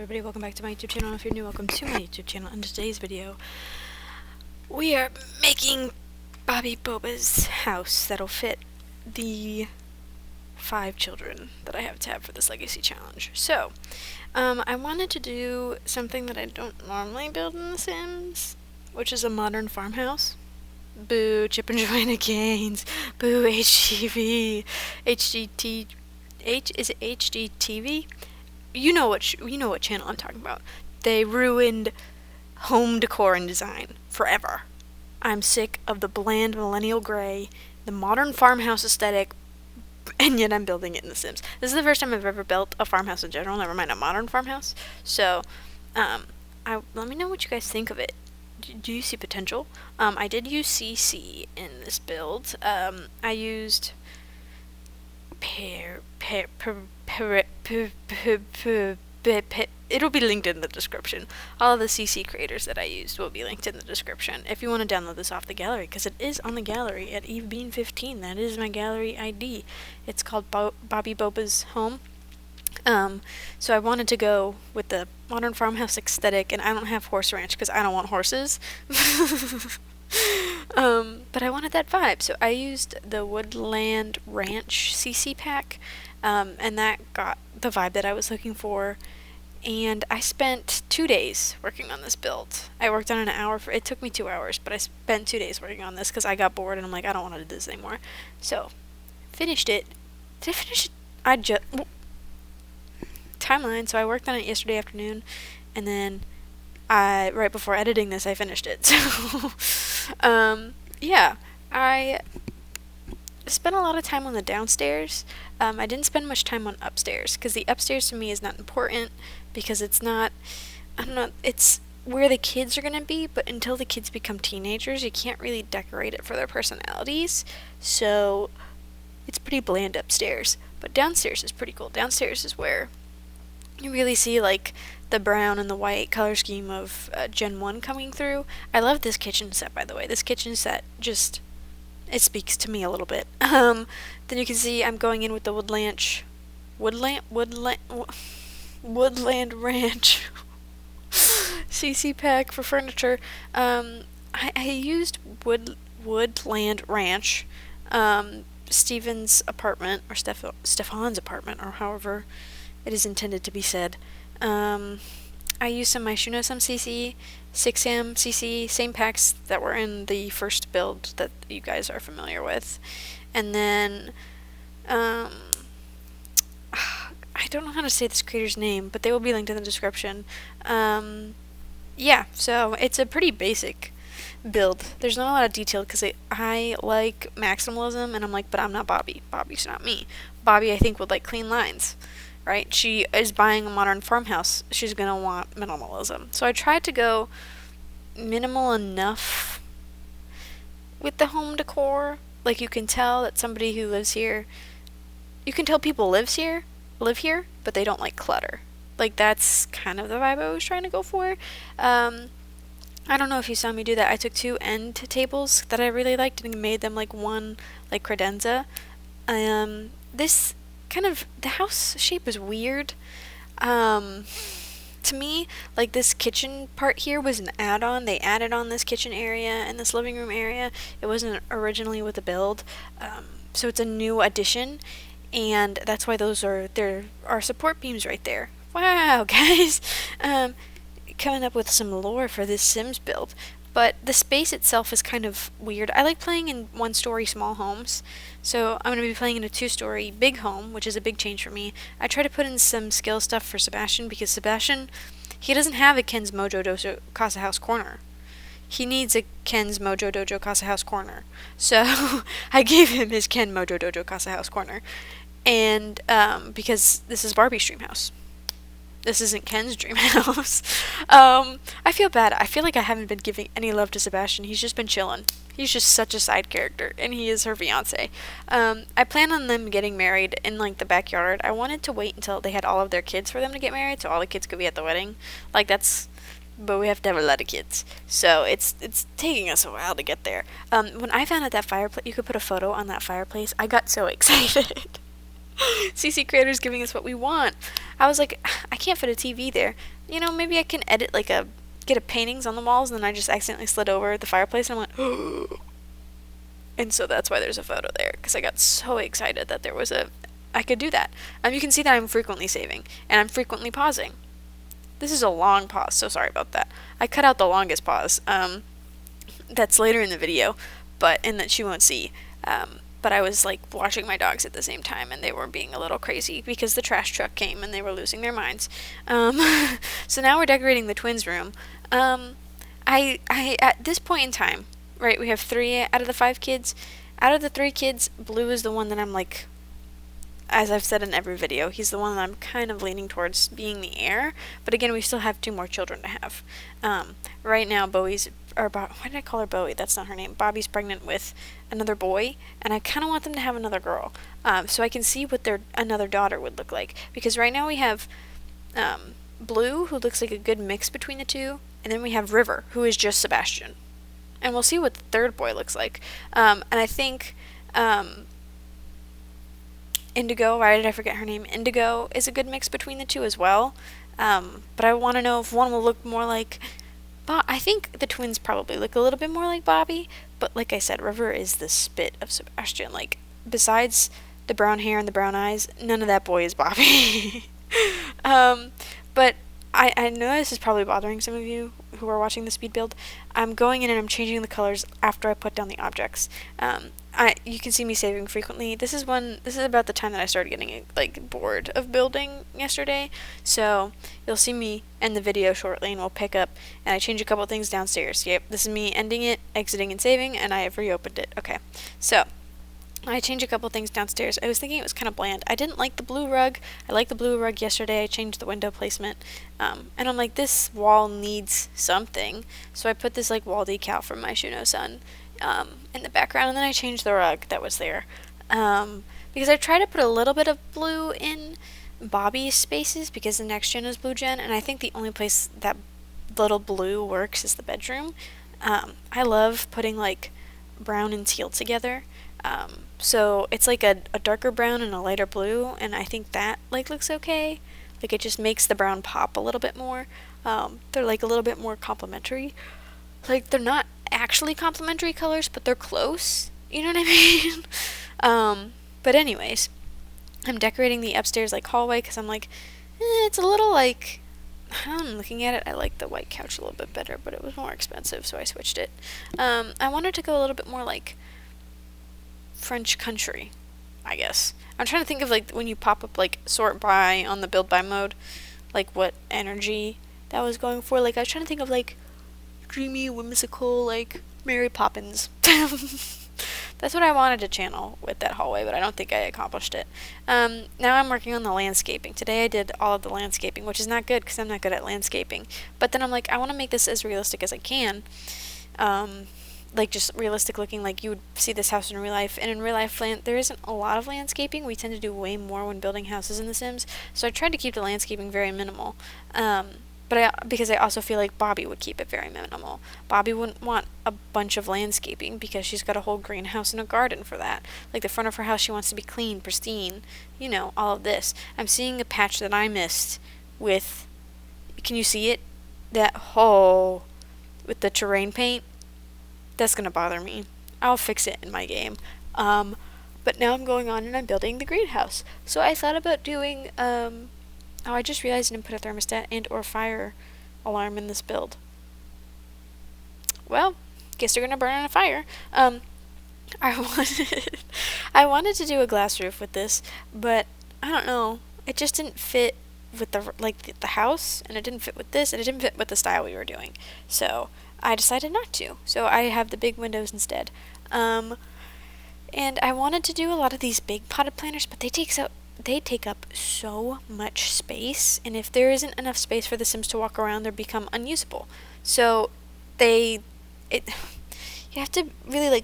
everybody, welcome back to my YouTube channel. If you're new, welcome to my YouTube channel. In today's video, we are making Bobbie Boba's house that'll fit the 5 children that I have to have for this legacy challenge. So, I wanted to do something that I don't normally build in The Sims, which is a modern farmhouse. Boo, Chip and Joanna Gaines. Boo, HGV. Is it HGTV? You know what channel I'm talking about. They ruined home decor and design forever. I'm sick of the bland millennial gray, the modern farmhouse aesthetic, and yet I'm building it in The Sims. This is the first time I've ever built a farmhouse in general, never mind a modern farmhouse. So, let me know what you guys think of it. Do you see potential? I did use CC in this build. I used it'll be linked in the description. All of the CC creators that I used will be linked in the description if you want to download this off the gallery, because it is on the gallery at EveBean15. That is my gallery ID. It's called Bobbie Boba's Home. So I wanted to go with the modern farmhouse aesthetic, and I don't have horse ranch because I don't want horses. But I wanted that vibe, so I used the Woodland Ranch CC pack, and that got the vibe that I was looking for. And I spent 2 days working on this build. I worked on an hour it took me 2 hours, but I spent 2 days working on this because I got bored and I'm like, I don't want to do this anymore. So, finished it. Did I finish it? Timeline, so I worked on it yesterday afternoon, and then right before editing this, I finished it. So, yeah, I spent a lot of time on the downstairs. I didn't spend much time on upstairs, because the upstairs to me is not important, because it's not, I don't know, it's where the kids are going to be, but until the kids become teenagers, you can't really decorate it for their personalities, so it's pretty bland upstairs. But downstairs is pretty cool. Downstairs is where you really see, like, the brown and the white color scheme of Gen 1 coming through. I love this kitchen set, by the way. This kitchen set just, it speaks to me a little bit. Then you can see I'm going in with the Woodland Ranch CC pack for furniture. I used Woodland Ranch, Steven's apartment, or Stefan's apartment, or however it is intended to be said. I used some some CC, 6M CC, same packs that were in the first build that you guys are familiar with. And then, I don't know how to say this creator's name, but they will be linked in the description. Yeah, so it's a pretty basic build. There's not a lot of detail because I like maximalism, and I'm like, but I'm not Bobbie. Bobbie's not me. Bobbie, I think, would like clean lines. Right? She is buying a modern farmhouse. She's going to want minimalism. So I tried to go minimal enough with the home decor. Like, you can tell that somebody who lives here, you can tell people live here, but they don't like clutter. Like, that's kind of the vibe I was trying to go for. I don't know if you saw me do that. I took 2 end tables that I really liked and made them like one, like, credenza. This kind of, the house shape is weird. To me, like, this kitchen part here was an add-on. They added on this kitchen area and this living room area. It wasn't originally with the build. So it's a new addition, and that's why there are support beams right there. Wow, guys. Coming up with some lore for this Sims build. But the space itself is kind of weird. I like playing in 1-story small homes, so I'm going to be playing in a 2-story big home, which is a big change for me. I try to put in some skill stuff for Sebastian, because Sebastian, he doesn't have a Ken's Mojo Dojo Casa House corner. He needs a Ken's Mojo Dojo Casa House corner. So I gave him his Ken Mojo Dojo Casa House corner. And because this is Barbie's dream house. This isn't Ken's dream house. I feel bad. I feel like I haven't been giving any love to Sebastian. He's just been chilling. He's just such a side character, and he is her fiance. I plan on them getting married in, like, the backyard. I wanted to wait until they had all of their kids for them to get married, so all the kids could be at the wedding. Like, but we have to have a lot of kids, so it's taking us a while to get there. When I found out that fireplace, you could put a photo on that fireplace, I got so excited. CC Creator's giving us what we want. I was like, I can't fit a TV there. Maybe I can edit get a paintings on the walls, and then I just accidentally slid over the fireplace, and I went, and so that's why there's a photo there, because I got so excited that I could do that. You can see that I'm frequently saving, and I'm frequently pausing. This is a long pause, so sorry about that. I cut out the longest pause. That's later in the video, and that she won't see. But I was like watching my dogs at the same time, and they were being a little crazy because the trash truck came and they were losing their minds. So now we're decorating the twins' room. I at this point in time, right, we have 3 out of the 5 kids. Out of the 3 kids, Blue is the one that I'm like, as I've said in every video, he's the one that I'm kind of leaning towards being the heir. But again, we still have 2 more children to have. Right now, why did I call her Bowie? That's not her name. Bobbie's pregnant with another boy, and I kind of want them to have another girl, so I can see what another daughter would look like. Because right now we have Blue, who looks like a good mix between the 2, and then we have River, who is just Sebastian. And we'll see what the 3rd boy looks like. And I think Indigo, why did I forget her name? Indigo is a good mix between the 2 as well. But I want to know if one will look more like... I think the twins probably look a little bit more like Bobbie, but like I said, River is the spit of Sebastian. Like, besides the brown hair and the brown eyes, none of that boy is Bobbie. But I know this is probably bothering some of you who are watching the speed build. I'm going in and I'm changing the colors after I put down the objects. You can see me saving frequently. This is about the time that I started getting bored of building yesterday. So you'll see me end the video shortly, and we'll pick up. And I change a couple things downstairs. Yep, this is me ending it, exiting, and saving, and I have reopened it. Okay, so I changed a couple things downstairs. I was thinking it was kind of bland. I didn't like the blue rug. I liked the blue rug yesterday. I changed the window placement. And I'm like, this wall needs something. So I put this wall decal from my Shuno-san in the background, and then I changed the rug that was there. Because I tried to put a little bit of blue in Bobbie's spaces, because the next gen is blue gen, and I think the only place that little blue works is the bedroom. I love putting brown and teal together. So it's a darker brown and a lighter blue, and I think that looks okay. It just makes the brown pop a little bit more. They're a little bit more complementary. They're not actually complementary colors, but they're close. You know what I mean? But anyways, I'm decorating the upstairs hallway, because I'm it's a little I'm looking at it, I like the white couch a little bit better, but it was more expensive, so I switched it. I wanted to go a little bit more French country, I guess. I'm trying to think of when you pop up sort by on the build by mode, what energy that was going for. I was trying to think of dreamy, whimsical, Mary Poppins. That's what I wanted to channel with that hallway, but I don't think I accomplished it. Now I'm working on the landscaping. Today I did all of the landscaping, which is not good because I'm not good at landscaping. But then I'm I want to make this as realistic as I can. Just realistic looking, you would see this house in real life. And in real life, there isn't a lot of landscaping. We tend to do way more when building houses in The Sims. So I tried to keep the landscaping very minimal. Because I also feel like Bobbie would keep it very minimal. Bobbie wouldn't want a bunch of landscaping because she's got a whole greenhouse and a garden for that. The front of her house, she wants to be clean, pristine, all of this. I'm seeing a patch that I missed with, can you see it? That hole with the terrain paint. That's going to bother me. I'll fix it in my game. But now I'm going on and I'm building the greenhouse. So I thought about doing, I just realized I didn't put a thermostat and or fire alarm in this build. Well, guess they're going to burn on a fire. I wanted to do a glass roof with this, but I don't know. It just didn't fit with the house, and it didn't fit with this, and it didn't fit with the style we were doing. So I decided not to. So I have the big windows instead. And I wanted to do a lot of these big potted planters, but they take up so much space, and if there isn't enough space for the Sims to walk around, they become unusable. So you have to really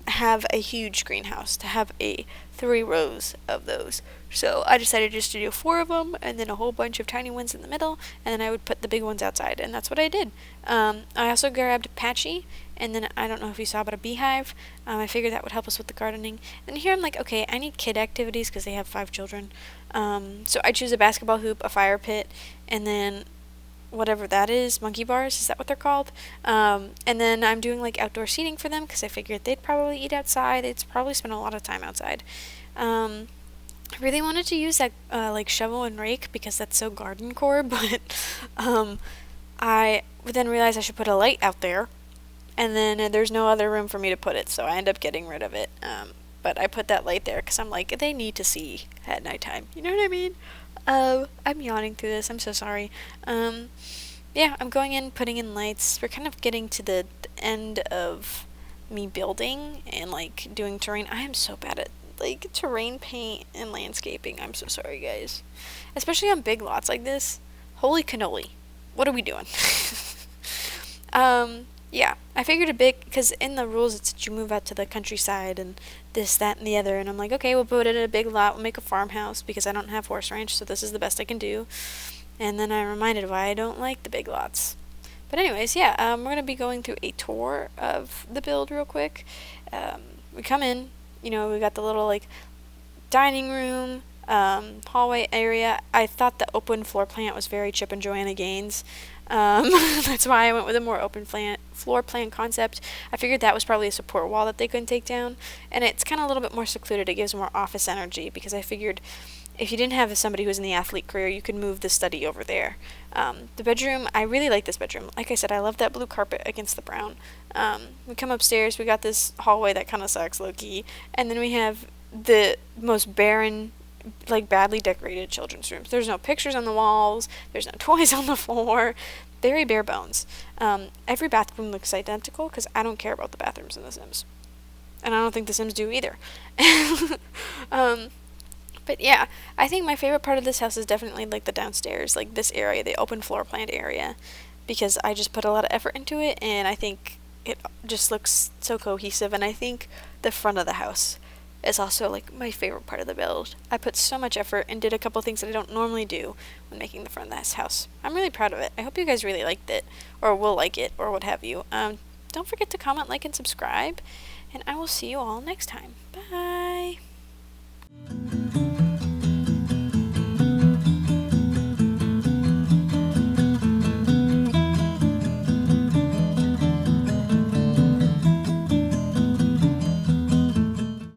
have a huge greenhouse to have 3 rows of those. So I decided just to do 4 of them, and then a whole bunch of tiny ones in the middle, and then I would put the big ones outside, and that's what I did. I also grabbed Patchy and then I don't know if you saw, but a beehive. I figured that would help us with the gardening. And here I'm like, okay, I need kid activities because they have 5 children. So I choose a basketball hoop, a fire pit, and then whatever that is, monkey bars, is that what they're called? And then I'm doing like outdoor seating for them because I figured they'd probably eat outside. They'd probably spend a lot of time outside. I really wanted to use that like shovel and rake because that's so garden core, but I then realized I should put a light out there, and then there's no other room for me to put it, so I end up getting rid of it. But I put that light there because I'm like, they need to see at nighttime. You know what I mean? I'm yawning through this. I'm so sorry. Yeah, I'm going in, putting in lights. We're kind of getting to the end of me building and like doing terrain. I am so bad at like terrain paint and landscaping. I'm so sorry, guys. Especially on big lots like this. Holy cannoli. What are we doing? Yeah, I figured a bit, because in the rules it's that you move out to the countryside and this, that, and the other, and I'm like, okay, we'll put it in a big lot, we'll make a farmhouse, because I don't have horse ranch, so this is the best I can do. And then I reminded why I don't like the big lots. But anyways, yeah, we're going to be going through a tour of the build real quick. We come in, we got the little, like, dining room, hallway area. I thought the open floor plan was very Chip and Joanna Gaines. That's why I went with a more open floor plan concept. I figured that was probably a support wall that they couldn't take down, and it's kind of a little bit more secluded. It gives more office energy, because I figured if you didn't have somebody who's in the athlete career, you could move the study over there. The bedroom, I really like this bedroom. Like I said, I love that blue carpet against the brown. We come upstairs, we got this hallway that kind of sucks, low-key, and then we have the most barren, like badly decorated children's rooms. There's no pictures on the walls, there's no toys on the floor, very bare bones. Every bathroom looks identical because I don't care about the bathrooms in The Sims. And I don't think The Sims do either. But yeah, I think my favorite part of this house is definitely like the downstairs, like this area, the open floor planned area, because I just put a lot of effort into it, and I think it just looks so cohesive. And I think the front of the house is also like my favorite part of the build. I put so much effort and did a couple things that I don't normally do when making the front of this house. I'm really proud of it. I hope you guys really liked it, or will like it, or what have you. Don't forget to comment, like, and subscribe, and I will see you all next time. Bye!